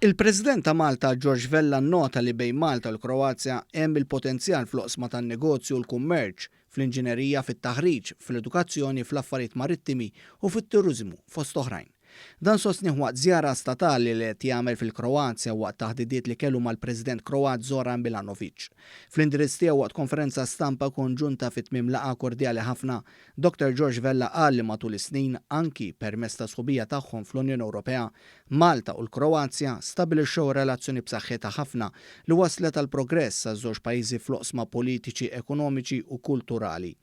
Il-President ta' Malta George Vella nnota li bejn Malta u l-Kroazja hemm il-potenzjal fl-oqsma tan-negozju u l-kummerċ, fl-inġinerija, fit-taħriġ, fl-edukazzjoni, fl-affarijiet marittimi u fit-turiżmu fost oħrajn. Dan sostniħ waqt żjara statali li qed jagħmel fil-Kroazja waqt taħdidiet li kellu mal-President Kroat Zoran Milanovic. Fl-indirizz tiegħu waqt konferenza stampa konġunta fit-tmiem laqgħa kordjali ħafna, Dr. George Vella qal li matul is-snin anki permezz ta' sħubija tagħhom fl-Unjoni Ewropea, Malta u l-Kroazja stabilixxew relazzjoni b'saħħitha ħafna li waslet għal progress għaż-żewġ pajjiżi fl-oqsma politiċi, ekonomiċi u kulturali.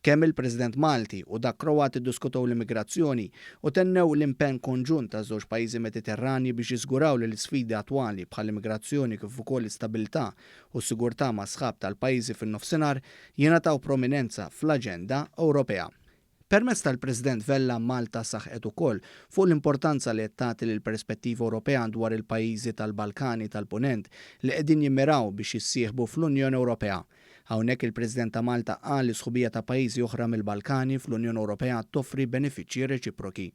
Kemm il-President Malti u dak Kroat iddiskutew l-immigrazzjoni u tennew l-impenn konġunt ta' żewġ pajjiżi Mediterrani biex jiżguraw li l-isfidi attwali bħall-immigrazzjoni kif ukoll l-istabilità u s-sigurtà ma' sħab tal-pajjiżi fin-nofsinhar jingħataw prominenza fl-aġenda Ewropea. Permezz tal-President Vella Malta saħqet ukoll fuq l-importanza li qed tagħti lill-perspettiva Ewropea dwar il-pajjiżi tal-Balkani tal-Punent li qegħdin jimmiraw biex jissieħbu fl-Unjoni Ewropea. Hawnhekk il-President ta' Malta qal li sħubija ta' pajjiżi oħra mill-Balkani fl-Unjoni Ewropea toffri benefiċċji reċiproki.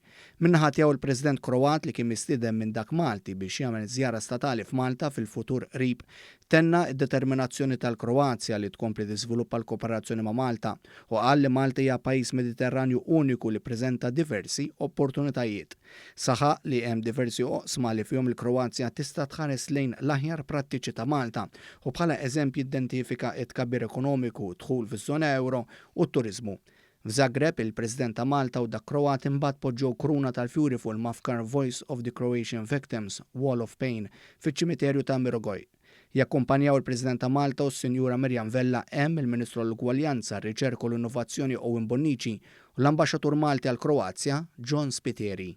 Min-naħa tiegħu il-President Kroat li kien mistieden minn dak Malti biex jagħmel żjara statali f'Malta fil-futur qrib tenna d-determinazzjoni tal-Kroazja li tkompli tiżviluppa l-kooperazzjoni ma' Malta u qal li Malta hija pajjiż Mediterranju uniku li preżenta diversi opportunitajiet. Saħaq li hemm diversi oqsma li fihom il-Kroazja tista' tħares lejn l-aħjar prattiċi ta' Malta u bħala eżempju identifika t-tkabbir ekonomiku, dħul fiż-żona euro u t-turiżmu. F'Zagreb il-President ta' Malta u dak Kroat imbagħad poġġew kruna tal-fjuri fuq il-mafkar Voice of the Croatian Victims Wall of Pain fiċ-ċimiterju ta' Mirogoj. Jakkumpanjaw il-President ta' Malta u s-Sinjura Mirjam Vella hemm il-Ministru għall-Ugwaljanza, r-Riċerka u l-Innovazzjoni Owen Bonnici u l-Ambaxxatur Malti għall-Kroazja John Spiteri.